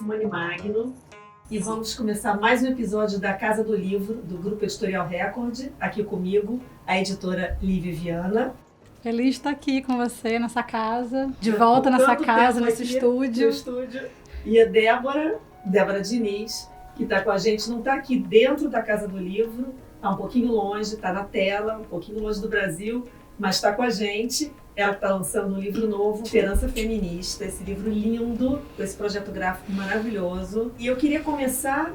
Simone Magno e vamos começar mais um episódio da Casa do Livro, do Grupo Editorial Record. Aqui comigo, a editora Lívia Viana. Feliz de estar aqui com você nessa casa, de volta nessa casa, nesse estúdio. E a Débora Diniz, que está com a gente, não está aqui dentro da Casa do Livro, está um pouquinho longe, está na tela, um pouquinho longe do Brasil, mas está com a gente. Ela está lançando um livro novo, Esperança Feminista, esse livro lindo, com esse projeto gráfico maravilhoso. E eu queria começar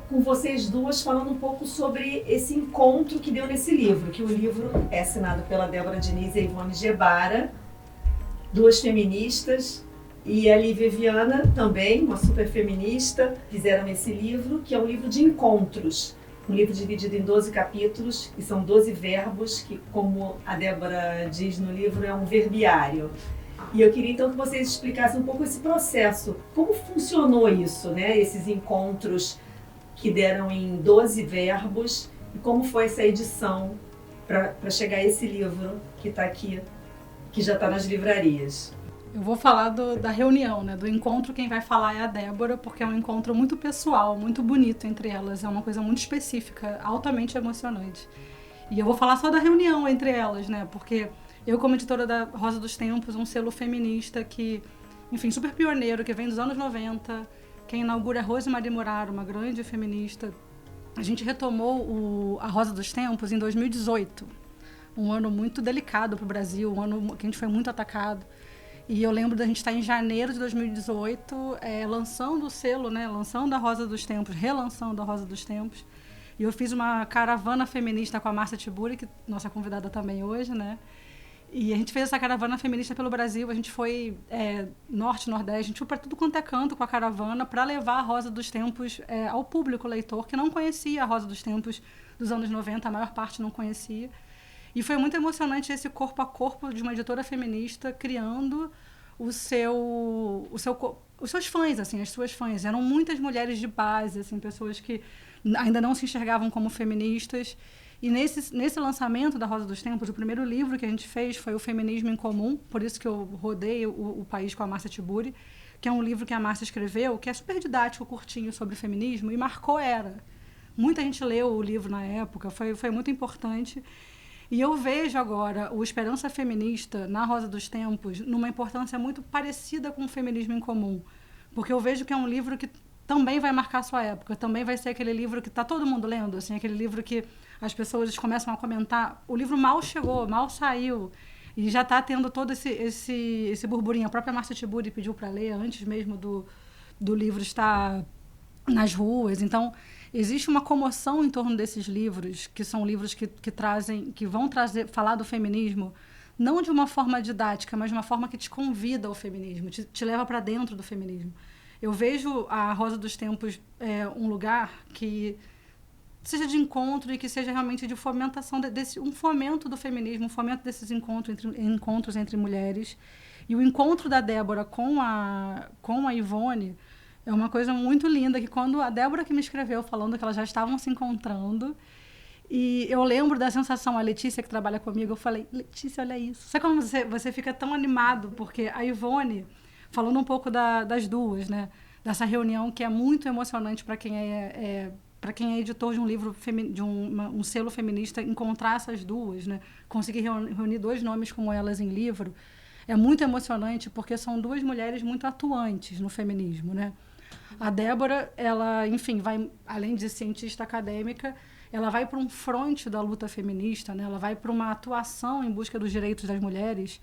com vocês duas falando um pouco sobre esse encontro que deu nesse livro, que o livro é assinado pela Débora Diniz e a Ivone Gebara, duas feministas, e a Lívia Viana também, uma super feminista, fizeram esse livro, que é um livro de encontros. Um livro dividido em 12 capítulos, que são 12 verbos, que, como a Débora diz no livro, é um verbiário. E eu queria então que vocês explicassem um pouco esse processo. Como funcionou isso, né? Esses encontros que deram em 12 verbos, e como foi essa edição para chegar a esse livro que está aqui, que já está nas livrarias. Eu vou falar da reunião, né? Do encontro. Quem vai falar é a Débora, porque é um encontro muito pessoal, muito bonito entre elas. É uma coisa muito específica, altamente emocionante. E eu vou falar só da reunião entre elas, né? Porque eu, como editora da Rosa dos Tempos, um selo feminista que, enfim, super pioneiro, que vem dos anos 90, quem inaugura é Rosemarie Muraro, uma grande feminista. A gente retomou a Rosa dos Tempos em 2018. Um ano muito delicado para o Brasil, um ano que a gente foi muito atacado. E eu lembro da gente estar em janeiro de 2018, lançando o selo, né? Lançando a Rosa dos Tempos, relançando a Rosa dos Tempos. E eu fiz uma caravana feminista com a Márcia Tiburi, que nossa convidada também hoje, né? E a gente fez essa caravana feminista pelo Brasil. A gente foi norte, nordeste, a gente foi para tudo quanto é canto com a caravana para levar a Rosa dos Tempos ao público leitor, que não conhecia a Rosa dos Tempos dos anos 90, a maior parte não conhecia. E foi muito emocionante esse corpo a corpo de uma editora feminista criando os seus fãs, assim, as suas fãs. Eram muitas mulheres de base, assim, pessoas que ainda não se enxergavam como feministas. E nesse lançamento da Rosa dos Tempos, o primeiro livro que a gente fez foi o Feminismo em Comum, por isso que eu rodei o país com a Márcia Tiburi, que é um livro que a Márcia escreveu, que é super didático, curtinho, sobre feminismo, e marcou era. Muita gente leu o livro na época, foi muito importante. E eu vejo agora o Esperança Feminista na Rosa dos Tempos numa importância muito parecida com o Feminismo em Comum. Porque eu vejo que é um livro que também vai marcar a sua época, também vai ser aquele livro que está todo mundo lendo, assim, aquele livro que as pessoas começam a comentar. O livro mal chegou, mal saiu, e já está tendo todo esse burburinho. A própria Márcia Tiburi pediu para ler antes mesmo do livro estar nas ruas. Então, existe uma comoção em torno desses livros, que são livros que vão falar do feminismo, não de uma forma didática, mas de uma forma que te convida ao feminismo, te leva para dentro do feminismo. Eu vejo a Rosa dos Tempos um lugar que seja de encontro e que seja realmente de fomentação, um fomento do feminismo, um fomento desses encontros entre mulheres. E o encontro da Débora com a Ivone é uma coisa muito linda, que quando a Débora que me escreveu falando que elas já estavam se encontrando, e eu lembro da sensação, a Letícia que trabalha comigo, eu falei, Letícia, olha isso. Sabe como você fica tão animado? Porque a Ivone, falando um pouco das duas, né? Dessa reunião que é muito emocionante para quem para quem é editor de um livro, de um selo feminista, encontrar essas duas, né? Conseguir reunir dois nomes como elas em livro, é muito emocionante, porque são duas mulheres muito atuantes no feminismo, né? A Débora, ela, enfim, vai, além de cientista acadêmica, ela vai para um fronte da luta feminista, né? Ela vai para uma atuação em busca dos direitos das mulheres,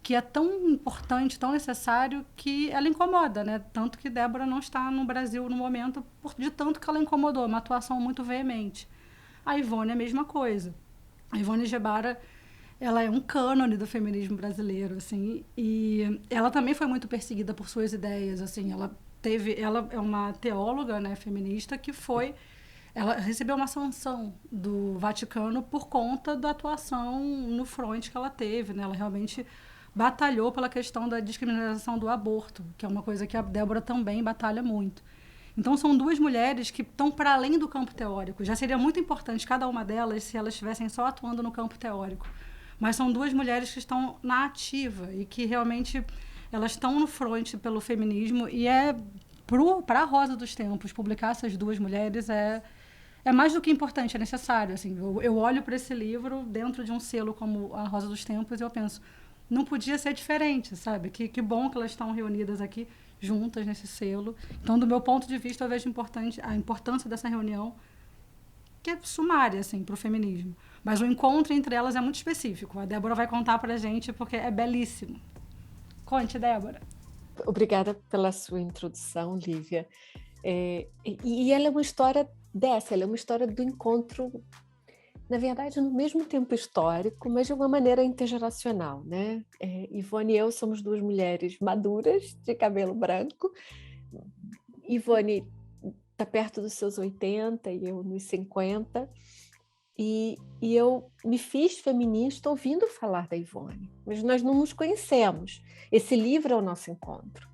que é tão importante, tão necessário, que ela incomoda, né? Tanto que Débora não está no Brasil no momento, de tanto que ela incomodou, uma atuação muito veemente. A Ivone é a mesma coisa. A Ivone Gebara, ela é um cânone do feminismo brasileiro, assim, e ela também foi muito perseguida por suas ideias, assim, ela é uma teóloga, né, feminista, ela recebeu uma sanção do Vaticano por conta da atuação no fronte que ela teve, né? Ela realmente batalhou pela questão da descriminalização do aborto, que é uma coisa que a Débora também batalha muito. Então, são duas mulheres que estão para além do campo teórico. Já seria muito importante cada uma delas se elas estivessem só atuando no campo teórico. Mas são duas mulheres que estão na ativa e que realmente elas estão no fronte pelo feminismo, e para a Rosa dos Tempos, publicar essas duas mulheres é mais do que importante, é necessário. Assim, eu olho para esse livro dentro de um selo como a Rosa dos Tempos e eu penso, não podia ser diferente, sabe? Que bom que elas estão reunidas aqui, juntas nesse selo. Então, do meu ponto de vista, eu vejo a importância dessa reunião, que é sumária, assim, para o feminismo. Mas o encontro entre elas é muito específico. A Débora vai contar para a gente, porque é belíssimo. Conte, Débora. Obrigada pela sua introdução, Lívia. E ela é uma história ela é uma história do encontro, na verdade, no mesmo tempo histórico, mas de uma maneira intergeracional, né? Ivone e eu somos duas mulheres maduras, de cabelo branco. Ivone está perto dos seus 80 e eu nos 50. E eu me fiz feminista ouvindo falar da Ivone, mas nós não nos conhecemos. Esse livro é o nosso encontro,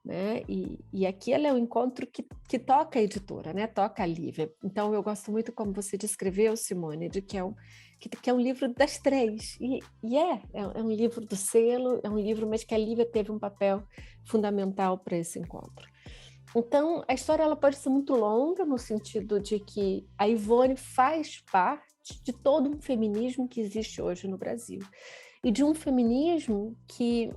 né? E aqui ela é um encontro que toca a editora, né? Toca a Lívia. Então eu gosto muito como você descreveu, Simone, de que é um livro das três. É um livro do selo, é um livro, mas que a Lívia teve um papel fundamental para esse encontro. Então, a história ela pode ser muito longa, no sentido de que a Ivone faz parte de todo um feminismo que existe hoje no Brasil. E de um feminismo que,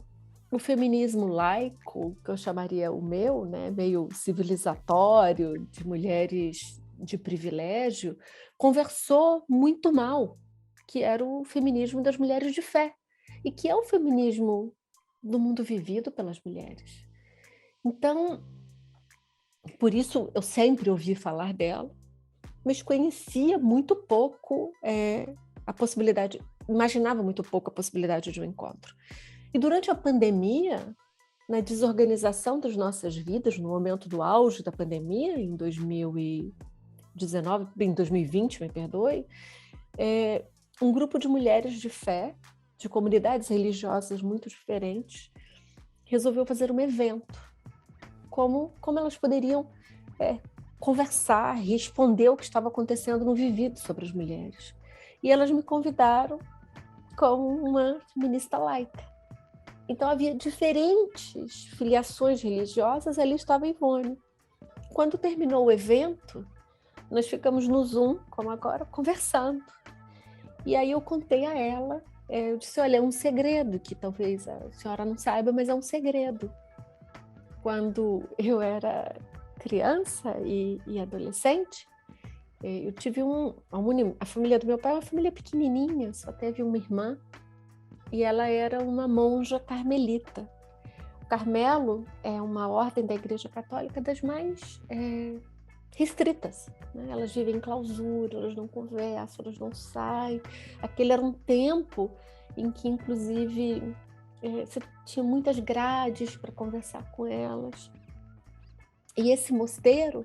o feminismo laico, que eu chamaria o meu, né, meio civilizatório, de mulheres de privilégio, conversou muito mal, que era o feminismo das mulheres de fé, e que é o feminismo do mundo vivido pelas mulheres. Então, por isso eu sempre ouvi falar dela, mas conhecia muito pouco a possibilidade, imaginava muito pouco a possibilidade de um encontro. E durante a pandemia, na desorganização das nossas vidas, no momento do auge da pandemia, em 2020, me perdoe, um grupo de mulheres de fé, de comunidades religiosas muito diferentes, resolveu fazer um evento. Como elas poderiam conversar, responder o que estava acontecendo no vivido sobre as mulheres. E elas me convidaram como uma feminista laica. Então havia diferentes filiações religiosas, ali estava a Ivone. Quando terminou o evento, nós ficamos no Zoom, como agora, conversando. E aí eu contei a ela, eu disse, olha, é um segredo que talvez a senhora não saiba, mas é um segredo. Quando eu era criança e adolescente, eu tive a família do meu pai é uma família pequenininha, só teve uma irmã, e ela era uma monja carmelita. O Carmelo é uma ordem da Igreja Católica das mais restritas, né? Elas vivem em clausura, elas não conversam, elas não saem. Aquele era um tempo em que, inclusive, você tinha muitas grades para conversar com elas. E esse mosteiro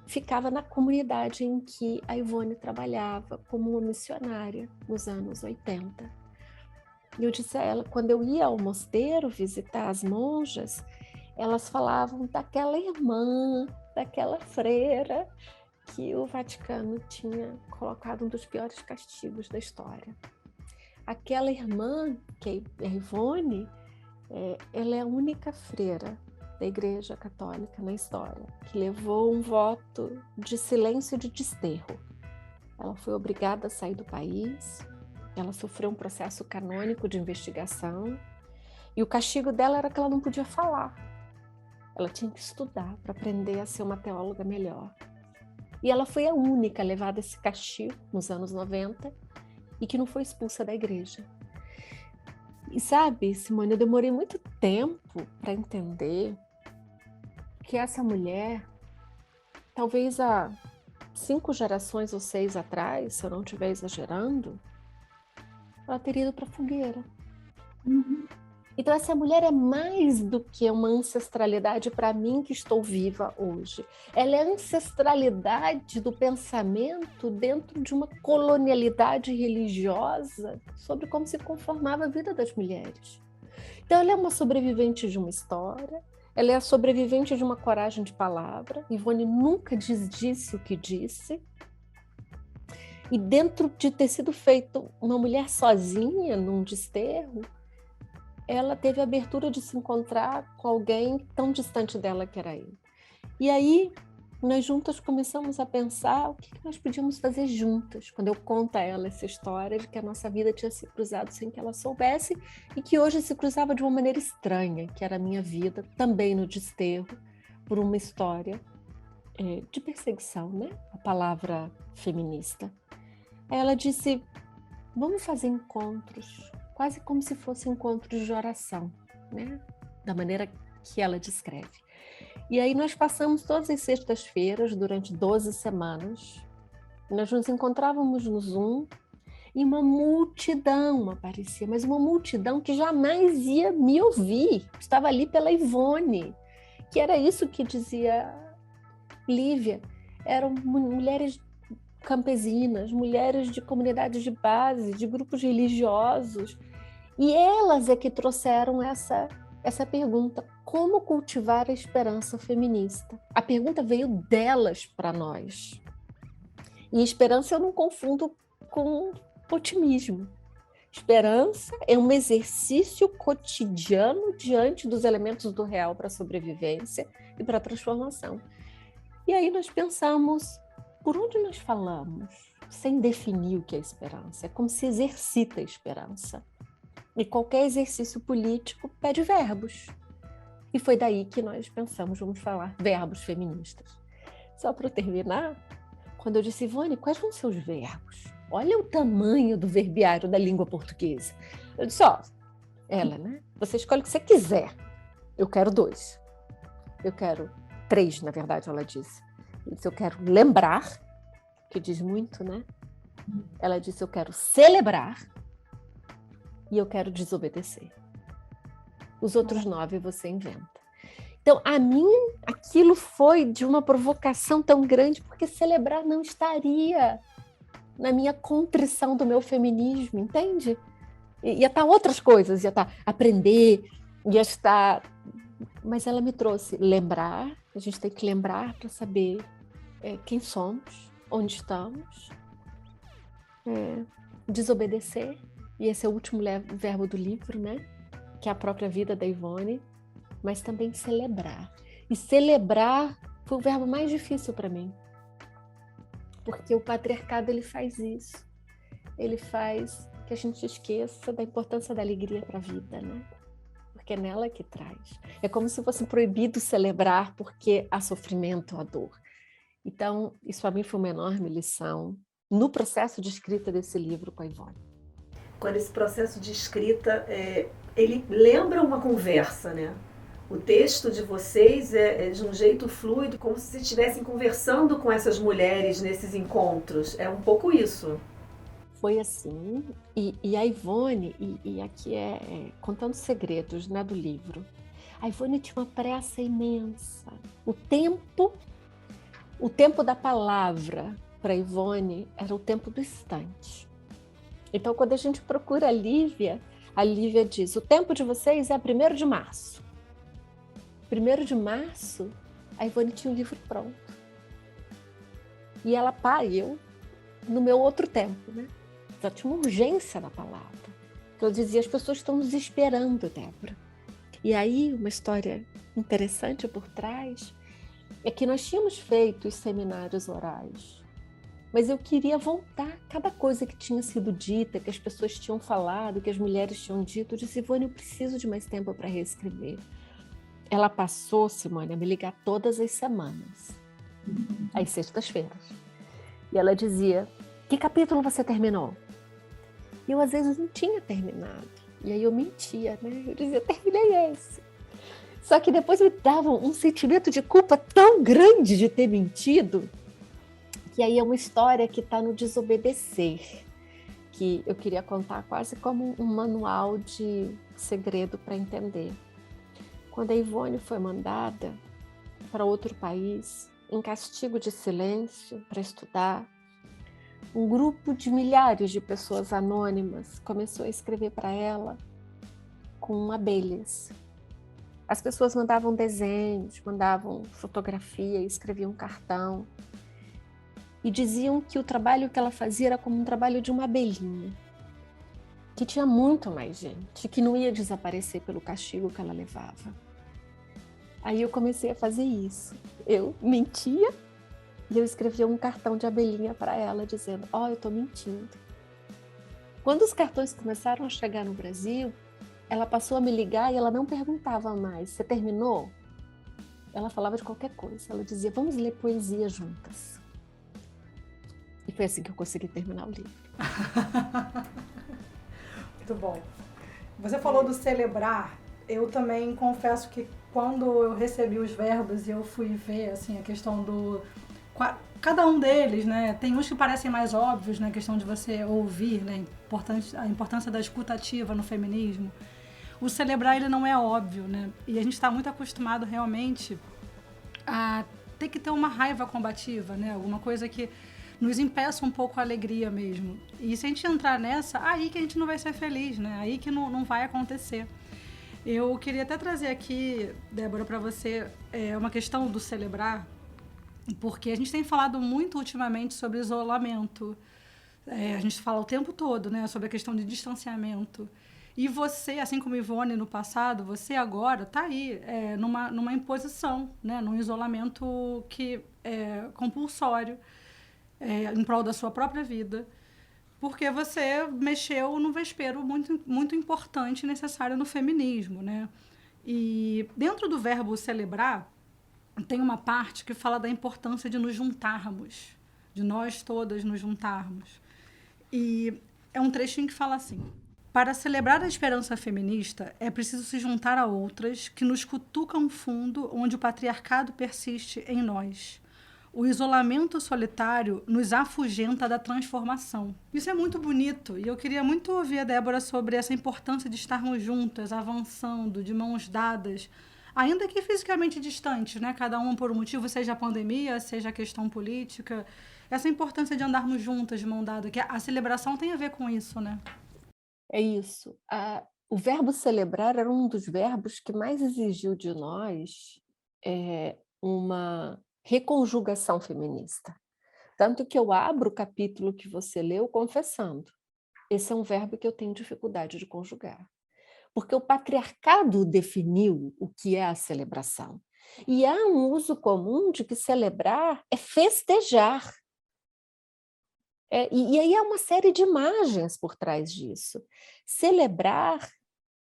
ficava na comunidade em que a Ivone trabalhava como uma missionária nos anos 80. E eu disse a ela, quando eu ia ao mosteiro visitar as monjas, elas falavam daquela irmã, daquela freira que o Vaticano tinha colocado um dos piores castigos da história. Aquela irmã, que é a Ivone, ela é a única freira da Igreja Católica na história que levou um voto de silêncio e de desterro. Ela foi obrigada a sair do país, ela sofreu um processo canônico de investigação e o castigo dela era que ela não podia falar. Ela tinha que estudar para aprender a ser uma teóloga melhor. E ela foi a única levada a esse castigo nos anos 90 e que não foi expulsa da igreja. E sabe, Simone, eu demorei muito tempo para entender que essa mulher, talvez há 5 gerações ou 6 atrás, se eu não estiver exagerando, ela teria ido para a fogueira. Uhum. Então essa mulher é mais do que uma ancestralidade para mim que estou viva hoje. Ela é a ancestralidade do pensamento dentro de uma colonialidade religiosa sobre como se conformava a vida das mulheres. Então ela é uma sobrevivente de uma história, ela é a sobrevivente de uma coragem de palavra. Ivone nunca desdisse o que disse. E dentro de ter sido feito uma mulher sozinha num desterro, ela teve a abertura de se encontrar com alguém tão distante dela que era ele. E aí, nós juntas começamos a pensar o que nós podíamos fazer juntas, quando eu conto a ela essa história de que a nossa vida tinha se cruzado sem que ela soubesse e que hoje se cruzava de uma maneira estranha, que era a minha vida, também no desterro, por uma história de perseguição, né? A palavra feminista. Aí ela disse, vamos fazer encontros, quase como se fossem encontros de oração, né? Da maneira que ela descreve. E aí nós passamos todas as sextas-feiras, durante 12 semanas, nós nos encontrávamos no Zoom e uma multidão aparecia, mas uma multidão que jamais ia me ouvir, estava ali pela Ivone, que era isso que dizia Lívia, eram mulheres campesinas, mulheres de comunidades de base, de grupos religiosos, e elas é que trouxeram essa pergunta, como cultivar a esperança feminista? A pergunta veio delas para nós. E esperança eu não confundo com otimismo. Esperança é um exercício cotidiano diante dos elementos do real para a sobrevivência e para a transformação. E aí nós pensamos, por onde nós falamos, sem definir o que é esperança? É como se exercita a esperança. E qualquer exercício político pede verbos. E foi daí que nós pensamos, vamos falar verbos feministas. Só para terminar, quando eu disse, Ivone, quais vão ser os verbos? Olha o tamanho do verbiário da língua portuguesa. Eu disse, ela, né? Você escolhe o que você quiser. Eu quero 2. Eu quero 3, na verdade, ela disse. Eu disse, eu quero lembrar, que diz muito, né? Ela disse, eu quero celebrar e eu quero desobedecer. Os outros 9 você inventa. Então, a mim, aquilo foi de uma provocação tão grande, porque celebrar não estaria na minha contrição do meu feminismo, entende? Ia estar outras coisas, ia estar aprender, ia estar... Mas ela me trouxe lembrar, a gente tem que lembrar para saber quem somos, onde estamos, desobedecer, e esse é o último verbo do livro, né? Que é a própria vida da Ivone, mas também celebrar. E celebrar foi o verbo mais difícil para mim, porque o patriarcado ele faz isso. Ele faz que a gente esqueça da importância da alegria para a vida, né? Porque é nela que traz. É como se fosse proibido celebrar porque há sofrimento, há dor. Então, isso para mim foi uma enorme lição no processo de escrita desse livro com a Ivone. Quando esse processo de escrita, ele lembra uma conversa, né? O texto de vocês é de um jeito fluido, como se estivessem conversando com essas mulheres nesses encontros. É um pouco isso. Foi assim, e a Ivone, e aqui contando segredos, né, do livro, a Ivone tinha uma pressa imensa. O tempo da palavra para a Ivone era o tempo do instante. Então, quando a gente procura a Lívia diz, o tempo de vocês é 1º de março. 1º de março, a Ivone tinha o livro pronto. E ela eu, no meu outro tempo, né? Já tinha uma urgência na palavra. Ela dizia, as pessoas estão nos esperando, Débora. E aí, uma história interessante por trás é que nós tínhamos feito os seminários orais, mas eu queria voltar cada coisa que tinha sido dita, que as pessoas tinham falado, que as mulheres tinham dito. Eu disse, Ivone, eu preciso de mais tempo para reescrever. Ela passou, Simone, a me ligar todas as semanas, às sextas-feiras. E ela dizia, que capítulo você terminou? E eu, às vezes, não tinha terminado. E aí eu mentia, né? Eu dizia, terminei esse. Só que depois me dava um sentimento de culpa tão grande de ter mentido, que aí é uma história que está no desobedecer, que eu queria contar quase como um manual de segredo para entender. Quando a Ivone foi mandada para outro país, em castigo de silêncio, para estudar, um grupo de milhares de pessoas anônimas começou a escrever para ela com abelhas. As pessoas mandavam desenhos, mandavam fotografia, escreviam cartão e diziam que o trabalho que ela fazia era como um trabalho de uma abelhinha, que tinha muito mais gente, que não ia desaparecer pelo castigo que ela levava. Aí eu comecei a fazer isso. Eu mentia e eu escrevia um cartão de abelhinha para ela, dizendo: ó, eu estou mentindo. Quando os cartões começaram a chegar no Brasil, ela passou a me ligar e ela não perguntava mais: você terminou? Ela falava de qualquer coisa. Ela dizia: vamos ler poesia juntas. E foi assim que eu consegui terminar o livro. Muito bom. Você falou do celebrar. Eu também confesso que quando eu recebi os verbos e eu fui ver assim, a questão do... Cada um deles, né? Tem uns que parecem mais óbvios, né? A questão de você ouvir, né? A importância da escuta ativa no feminismo. O celebrar, ele não é óbvio, né? E a gente está muito acostumado realmente a ter que ter uma raiva combativa, né? Alguma coisa que nos impeça um pouco a alegria mesmo. E se a gente entrar nessa, aí que a gente não vai ser feliz, né? Aí que não vai acontecer. Eu queria até trazer aqui, Débora, para você uma questão do celebrar, porque a gente tem falado muito ultimamente sobre isolamento. A gente fala o tempo todo, né, sobre a questão de distanciamento. E você, assim como Ivone no passado, você agora está aí numa imposição, né, num isolamento que é compulsório, em prol da sua própria vida, porque você mexeu num vespeiro muito, muito importante e necessário no feminismo, né? E dentro do verbo celebrar, tem uma parte que fala da importância de nos juntarmos, de nós todas nos juntarmos. E é um trechinho que fala assim: para celebrar a esperança feminista, é preciso se juntar a outras que nos cutucam fundo onde o patriarcado persiste em nós. O isolamento solitário nos afugenta da transformação. Isso é muito bonito e eu queria muito ouvir a Débora sobre essa importância de estarmos juntas, avançando, de mãos dadas, ainda que fisicamente distantes, né? Cada um por um motivo, seja a pandemia, seja a questão política. Essa importância de andarmos juntas, de mão dada, que a celebração tem a ver com isso, né? É isso. O verbo celebrar era um dos verbos que mais exigiu de nós uma reconjugação feminista. Tanto que eu abro o capítulo que você leu confessando: esse é um verbo que eu tenho dificuldade de conjugar. Porque o patriarcado definiu o que é a celebração. E há um uso comum de que celebrar é festejar. E aí há uma série de imagens por trás disso. Celebrar,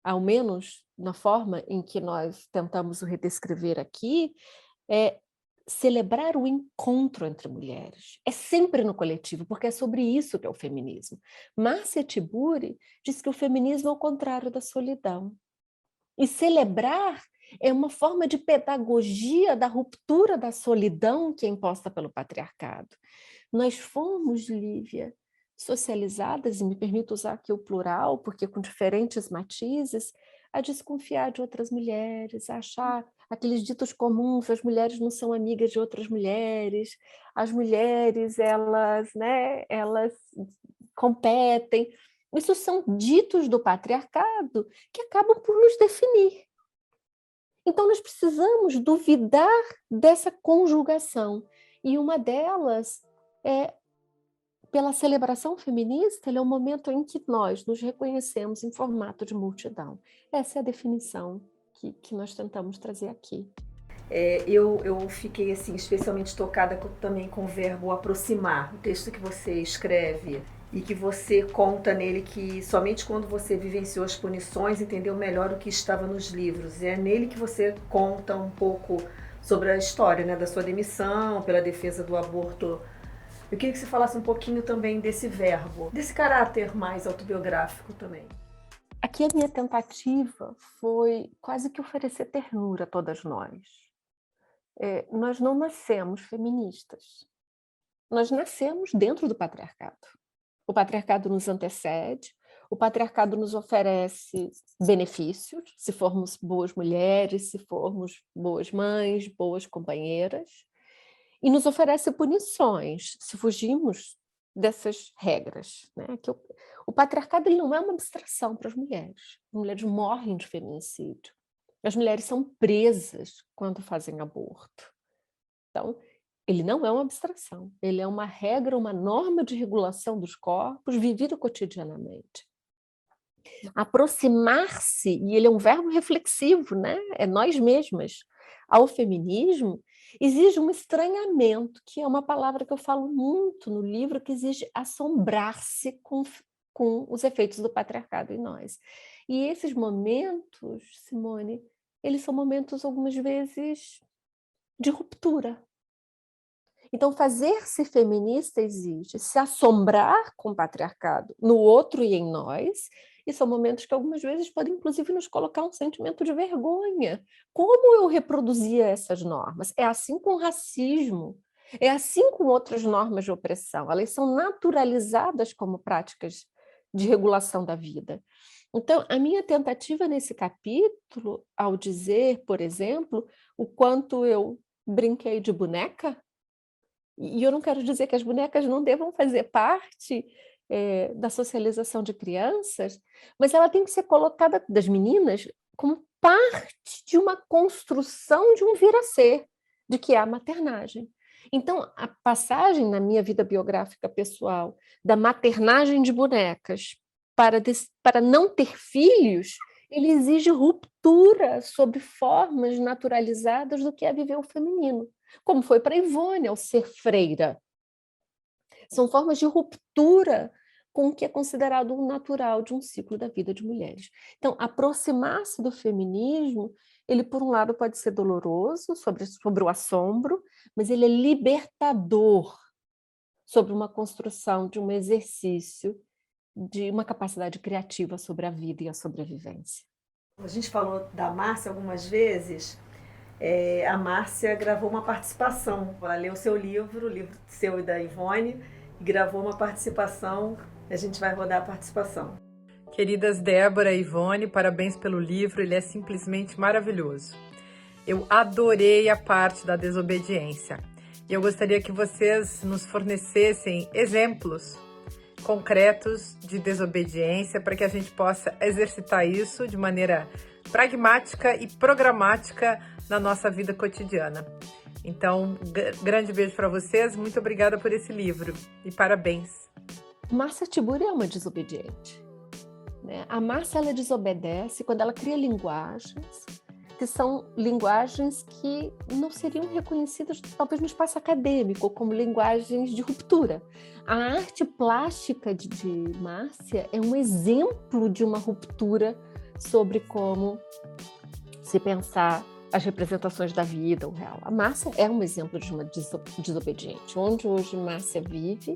ao menos na forma em que nós tentamos o redescrever aqui, é celebrar o encontro entre mulheres. É sempre no coletivo, porque é sobre isso que é o feminismo. Márcia Tiburi diz que o feminismo é o contrário da solidão. E celebrar é uma forma de pedagogia da ruptura da solidão que é imposta pelo patriarcado. Nós fomos, Lívia, socializadas, e me permito usar aqui o plural, porque com diferentes matizes, a desconfiar de outras mulheres, a achar aqueles ditos comuns: as mulheres não são amigas de outras mulheres, as mulheres, elas competem. Isso são ditos do patriarcado que acabam por nos definir. Então, nós precisamos duvidar dessa conjugação. E uma delas é, pela celebração feminista, ele é o momento em que nós nos reconhecemos em formato de multidão. Essa é a definição que nós tentamos trazer aqui. Eu fiquei assim, especialmente tocada também com o verbo aproximar, o texto que você escreve e que você conta nele que somente quando você vivenciou as punições entendeu melhor o que estava nos livros. É nele que você conta um pouco sobre a história, né, da sua demissão, pela defesa do aborto. Eu queria que você falasse um pouquinho também desse verbo, desse caráter mais autobiográfico também. Aqui a minha tentativa foi quase que oferecer ternura a todas nós. Nós não nascemos feministas. Nós nascemos dentro do patriarcado. O patriarcado nos antecede, o patriarcado nos oferece benefícios, se formos boas mulheres, se formos boas mães, boas companheiras, e nos oferece punições, se fugirmos dessas regras, né? Que o patriarcado, ele não é uma abstração para as mulheres. As mulheres morrem de feminicídio. As mulheres são presas quando fazem aborto. Então, ele não é uma abstração, ele é uma regra, uma norma de regulação dos corpos vivida cotidianamente. Aproximar-se, e ele é um verbo reflexivo, né? É nós mesmas. ao feminismo exige um estranhamento, que é uma palavra que eu falo muito no livro, que exige assombrar-se com os efeitos do patriarcado em nós. E esses momentos, Simone, eles são momentos, algumas vezes, de ruptura. Então, fazer-se feminista exige se assombrar com o patriarcado no outro e em nós, e são momentos que algumas vezes podem, inclusive, nos colocar um sentimento de vergonha. Como eu reproduzia essas normas? É assim com o racismo, é assim com outras normas de opressão. Elas são naturalizadas como práticas de regulação da vida. Então, a minha tentativa nesse capítulo, ao dizer, por exemplo, o quanto eu brinquei de boneca, e eu não quero dizer que as bonecas não devam fazer parte da socialização de crianças, mas ela tem que ser colocada, das meninas, como parte de uma construção de um vir a ser, de que é a maternagem. Então, a passagem na minha vida biográfica pessoal da maternagem de bonecas para não ter filhos, ele exige ruptura sobre formas naturalizadas do que é viver o feminino, como foi para Ivone ao ser freira. São formas de ruptura com o que é considerado o natural de um ciclo da vida de mulheres. Então, aproximar-se do feminismo, ele, por um lado, pode ser doloroso sobre o assombro, mas ele é libertador sobre uma construção de um exercício de uma capacidade criativa sobre a vida e a sobrevivência. A gente falou da Márcia algumas vezes. A Márcia gravou uma participação. Ela leu o livro seu e da Ivone, e gravou uma participação. A gente vai rodar a participação. Queridas Débora e Ivone, parabéns pelo livro, ele é simplesmente maravilhoso. Eu adorei a parte da desobediência. E eu gostaria que vocês nos fornecessem exemplos concretos de desobediência para que a gente possa exercitar isso de maneira pragmática e programática na nossa vida cotidiana. Então, grande beijo para vocês, muito obrigada por esse livro e parabéns. Márcia Tiburi é uma desobediente, né? A Márcia, ela desobedece quando ela cria linguagens que são linguagens que não seriam reconhecidas, talvez, no espaço acadêmico, como linguagens de ruptura. A arte plástica de Márcia é um exemplo de uma ruptura sobre como se pensar as representações da vida, o real. A Márcia é um exemplo de uma desobediente. Onde hoje Márcia vive,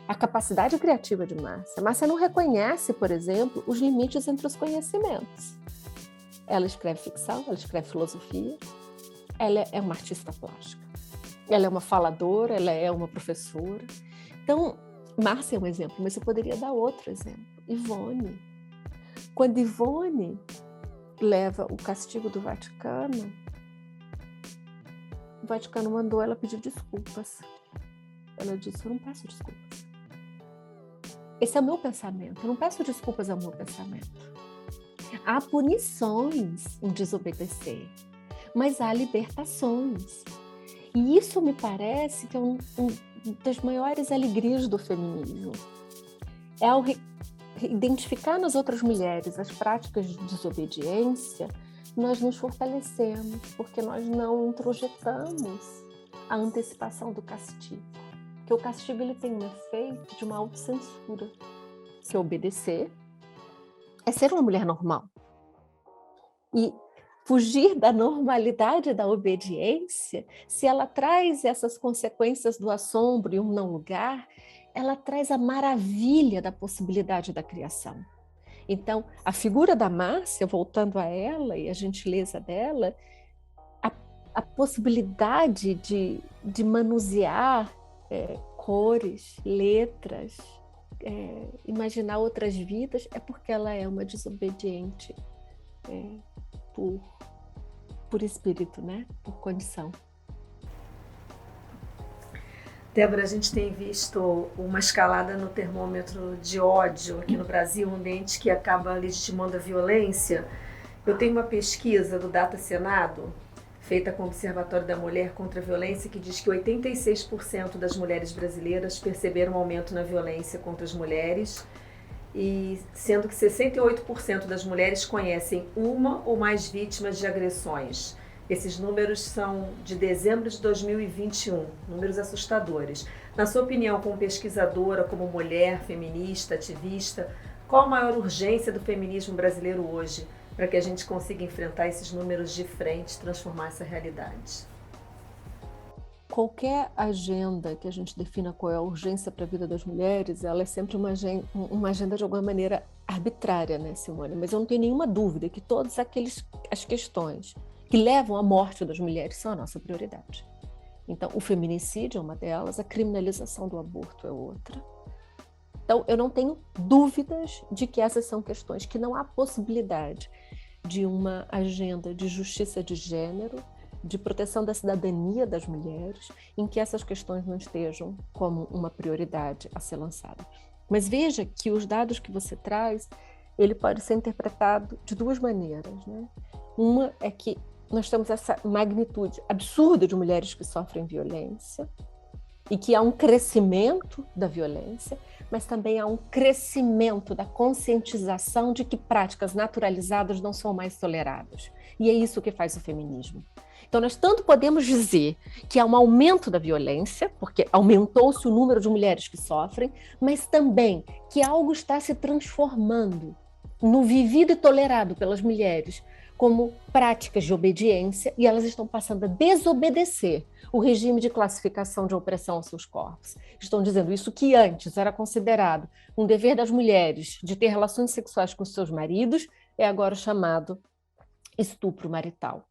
a capacidade criativa de Márcia. Márcia não reconhece, por exemplo, os limites entre os conhecimentos. Ela escreve ficção, ela escreve filosofia, ela é uma artista plástica, ela é uma faladora, ela é uma professora. Então, Márcia é um exemplo, mas eu poderia dar outro exemplo. Ivone. Quando Ivone leva o castigo do Vaticano, o Vaticano mandou ela pedir desculpas. Ela disse: eu não peço desculpas. Esse é o meu pensamento, eu não peço desculpas ao meu pensamento. Há punições em desobedecer, mas há libertações. E isso me parece que é uma das maiores alegrias do feminismo. É ao identificar nas outras mulheres as práticas de desobediência, nós nos fortalecemos, porque nós não introjetamos a antecipação do castigo. Porque o castigo ele tem um efeito de uma autocensura, que é obedecer, é ser uma mulher normal. E fugir da normalidade da obediência, se ela traz essas consequências do assombro e um não lugar, ela traz a maravilha da possibilidade da criação. Então, a figura da Márcia, voltando a ela e a gentileza dela, a possibilidade de manusear cores, letras, imaginar outras vidas, é porque ela é uma desobediente por espírito, né? Por condição. Débora, a gente tem visto uma escalada no termômetro de ódio aqui no Brasil, um ambiente que acaba legitimando a violência. Eu tenho uma pesquisa do Data Senado, feita com o Observatório da Mulher contra a Violência, que diz que 86% das mulheres brasileiras perceberam um aumento na violência contra as mulheres, e sendo que 68% das mulheres conhecem uma ou mais vítimas de agressões. Esses números são de dezembro de 2021, números assustadores. Na sua opinião, como pesquisadora, como mulher, feminista, ativista, qual a maior urgência do feminismo brasileiro hoje para que a gente consiga enfrentar esses números de frente e transformar essa realidade? Qualquer agenda que a gente defina qual é a urgência para a vida das mulheres, ela é sempre uma agenda de alguma maneira arbitrária, né, Simone? Mas eu não tenho nenhuma dúvida que todas as questões que levam à morte das mulheres são a nossa prioridade. Então, o feminicídio é uma delas, a criminalização do aborto é outra. Então, eu não tenho dúvidas de que essas são questões que não há possibilidade de uma agenda de justiça de gênero, de proteção da cidadania das mulheres, em que essas questões não estejam como uma prioridade a ser lançada. Mas veja que os dados que você traz, ele pode ser interpretado de duas maneiras, né? Uma é que nós temos essa magnitude absurda de mulheres que sofrem violência e que há um crescimento da violência, mas também há um crescimento da conscientização de que práticas naturalizadas não são mais toleradas. E é isso que faz o feminismo. Então, nós tanto podemos dizer que há um aumento da violência, porque aumentou-se o número de mulheres que sofrem, mas também que algo está se transformando no vivido e tolerado pelas mulheres como práticas de obediência, e elas estão passando a desobedecer o regime de classificação de opressão aos seus corpos. Estão dizendo isso que antes era considerado um dever das mulheres de ter relações sexuais com seus maridos, é agora chamado estupro marital.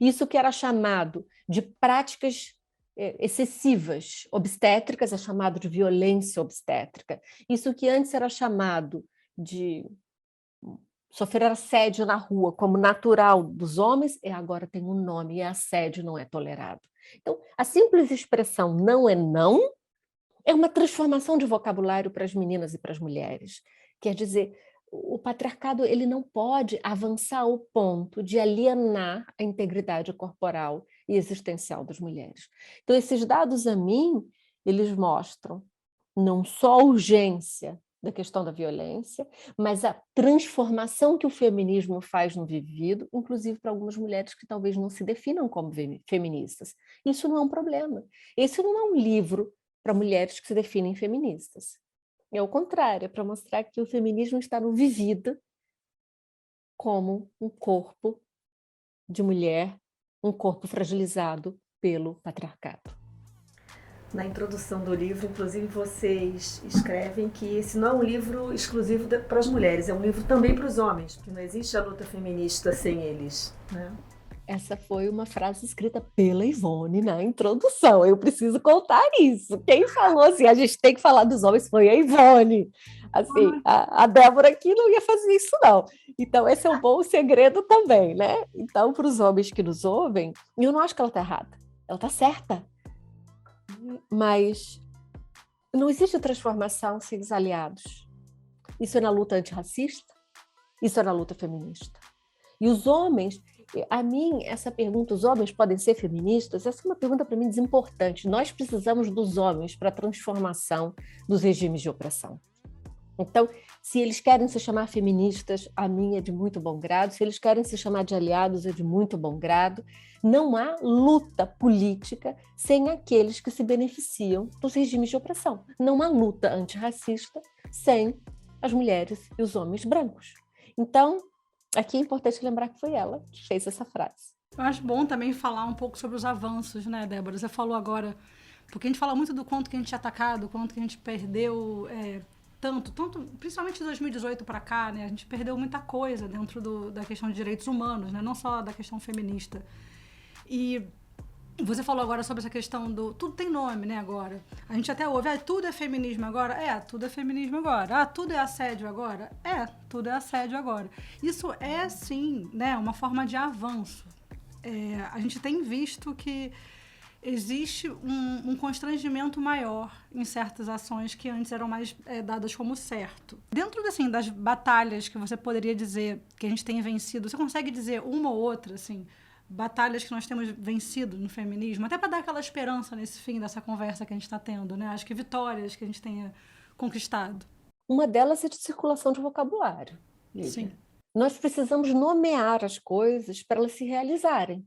Isso que era chamado de práticas excessivas obstétricas é chamado de violência obstétrica. Isso que antes era chamado de sofrer assédio na rua como natural dos homens, agora tem um nome, e assédio não é tolerado. Então, a simples expressão não é uma transformação de vocabulário para as meninas e para as mulheres. Quer dizer, o patriarcado ele não pode avançar ao ponto de alienar a integridade corporal e existencial das mulheres. Então, esses dados, a mim, eles mostram não só a urgência da questão da violência, mas a transformação que o feminismo faz no vivido, inclusive para algumas mulheres que talvez não se definam como feministas. Isso não é um problema. Esse não é um livro para mulheres que se definem feministas. É o contrário, é para mostrar que o feminismo está no vivido como um corpo de mulher, um corpo fragilizado pelo patriarcado. Na introdução do livro, inclusive, vocês escrevem que esse não é um livro exclusivo para as mulheres, é um livro também para os homens, porque não existe a luta feminista sem eles, né? Essa foi uma frase escrita pela Ivone na introdução. Eu preciso contar isso. Quem falou assim, a gente tem que falar dos homens, foi a Ivone. Assim, a Débora aqui não ia fazer isso, não. Então, esse é um bom segredo também, né? Então, para os homens que nos ouvem, eu não acho que ela está errada. Ela está certa. Mas não existe transformação sem os aliados. Isso é na luta antirracista, isso é na luta feminista. E os homens, a mim, essa pergunta, os homens podem ser feministas? Essa é uma pergunta para mim desimportante. Nós precisamos dos homens para a transformação dos regimes de opressão. Então, se eles querem se chamar feministas, a mim é de muito bom grado. Se eles querem se chamar de aliados, é de muito bom grado. Não há luta política sem aqueles que se beneficiam dos regimes de opressão. Não há luta antirracista sem as mulheres e os homens brancos. Então, aqui é importante lembrar que foi ela que fez essa frase. Eu acho bom também falar um pouco sobre os avanços, né, Débora? Você falou agora, porque a gente fala muito do quanto que a gente é atacado, quanto que a gente perdeu... Tanto, principalmente de 2018 para cá, né? A gente perdeu muita coisa dentro da questão de direitos humanos, né? Não só da questão feminista. E você falou agora sobre essa questão do... Tudo tem nome, né, agora. A gente até ouve, tudo é feminismo agora? Tudo é feminismo agora. Tudo é assédio agora? Tudo é assédio agora. Isso é, sim, né, uma forma de avanço. A gente tem visto que existe um constrangimento maior em certas ações que antes eram mais dadas como certo. Dentro assim, das batalhas que você poderia dizer que a gente tem vencido, você consegue dizer uma ou outra, assim, batalhas que nós temos vencido no feminismo, até para dar aquela esperança nesse fim dessa conversa que a gente está tendo, né? Acho que vitórias que a gente tenha conquistado. Uma delas é de circulação de vocabulário. Lívia. Sim. Nós precisamos nomear as coisas para elas se realizarem.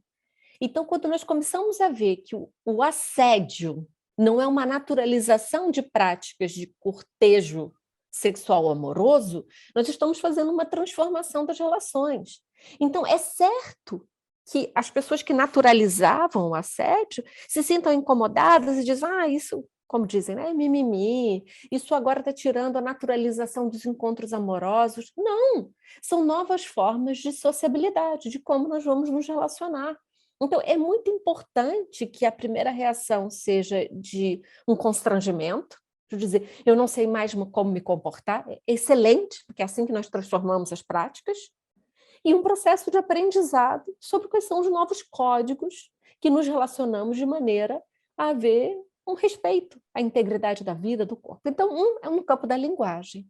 Então, quando nós começamos a ver que o assédio não é uma naturalização de práticas de cortejo sexual amoroso, nós estamos fazendo uma transformação das relações. Então, é certo que as pessoas que naturalizavam o assédio se sintam incomodadas e dizem, isso, como dizem, é mimimi, isso agora está tirando a naturalização dos encontros amorosos. Não, são novas formas de sociabilidade, de como nós vamos nos relacionar. Então, é muito importante que a primeira reação seja de um constrangimento, de dizer, eu não sei mais como me comportar, é excelente, porque é assim que nós transformamos as práticas, e um processo de aprendizado sobre quais são os novos códigos que nos relacionamos de maneira a haver um respeito à integridade da vida, do corpo. Então, é no campo da linguagem.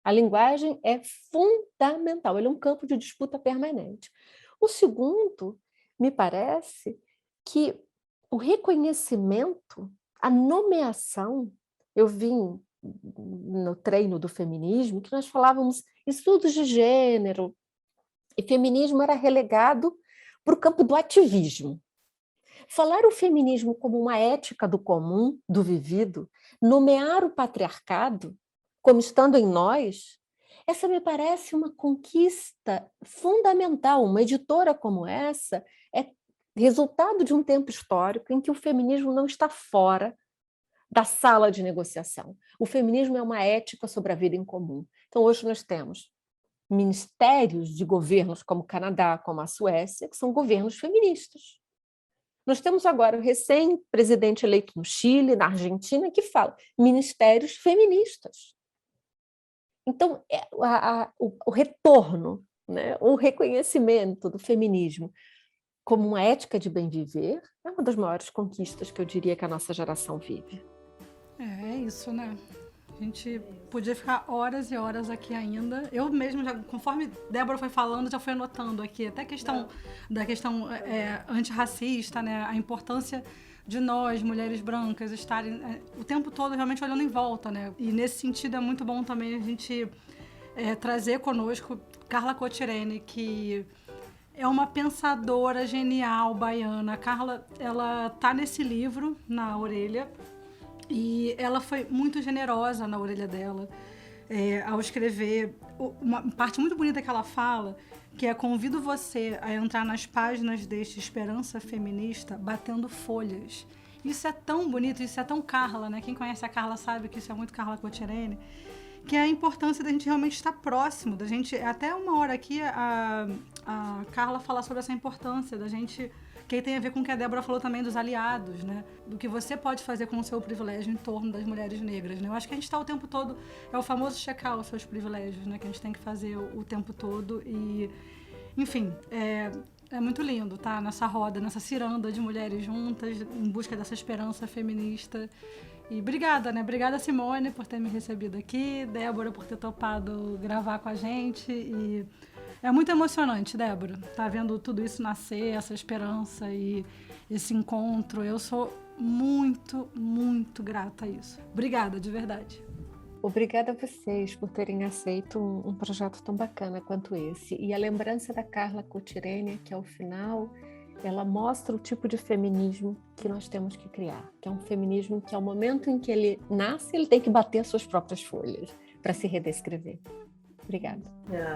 A linguagem é fundamental, ele é um campo de disputa permanente. O segundo, me parece que o reconhecimento, a nomeação, eu vim no treino do feminismo, que nós falávamos estudos de gênero, e feminismo era relegado para o campo do ativismo. Falar o feminismo como uma ética do comum, do vivido, nomear o patriarcado como estando em nós, essa me parece uma conquista fundamental. Uma editora como essa é resultado de um tempo histórico em que o feminismo não está fora da sala de negociação. O feminismo é uma ética sobre a vida em comum. Então, hoje nós temos ministérios de governos como o Canadá, como a Suécia, que são governos feministas. Nós temos agora o recém-presidente eleito no Chile, na Argentina, que fala ministérios feministas. Então, o retorno, né, o reconhecimento do feminismo como uma ética de bem viver é uma das maiores conquistas que eu diria que a nossa geração vive. É isso, né? A gente podia ficar horas e horas aqui ainda. Eu mesmo, conforme Débora foi falando, já fui anotando aqui até da questão antirracista, né? A importância de nós, mulheres brancas, estarem o tempo todo realmente olhando em volta, né? E nesse sentido é muito bom também a gente trazer conosco Carla Cotirene, que é uma pensadora genial baiana. A Carla, ela tá nesse livro, Na Orelha, e ela foi muito generosa na orelha dela ao escrever. Uma parte muito bonita que ela fala, que é: convido você a entrar nas páginas deste Esperança Feminista batendo folhas. Isso é tão bonito, isso é tão Carla, né? Quem conhece a Carla sabe que isso é muito Carla Cotirene, que é a importância da gente realmente estar próximo, da gente, até uma hora aqui a Carla fala sobre essa importância da gente, que tem a ver com o que a Débora falou também dos aliados, né? Do que você pode fazer com o seu privilégio em torno das mulheres negras, né? Eu acho que a gente está o tempo todo, é o famoso checar os seus privilégios, né? Que a gente tem que fazer o tempo todo e, enfim, é muito lindo, tá? Nessa roda, nessa ciranda de mulheres juntas, em busca dessa esperança feminista. E obrigada, né? Obrigada, Simone, por ter me recebido aqui, Débora, por ter topado gravar com a gente. E é muito emocionante, Débora, tá vendo tudo isso nascer, essa esperança e esse encontro. Eu sou muito, muito grata a isso. Obrigada, de verdade. Obrigada a vocês por terem aceito um projeto tão bacana quanto esse. E a lembrança da Carla Cotirene, que ao final ela mostra o tipo de feminismo que nós temos que criar, que é um feminismo que ao momento em que ele nasce, ele tem que bater as suas próprias folhas para se redescrever. Obrigada.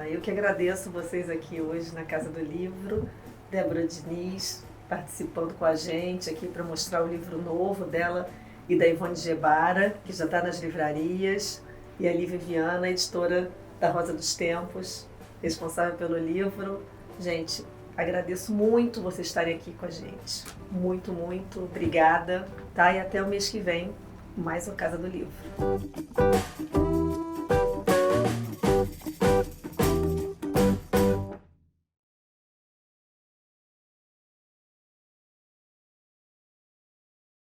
Eu que agradeço vocês aqui hoje na Casa do Livro, Débora Diniz participando com a gente aqui para mostrar o livro novo dela e da Ivone Gebara, que já está nas livrarias, e a Lívia Viana, editora da Rosa dos Tempos, responsável pelo livro. Gente, agradeço muito vocês estarem aqui com a gente. Muito, muito obrigada. Tá? E até o mês que vem, mais uma Casa do Livro.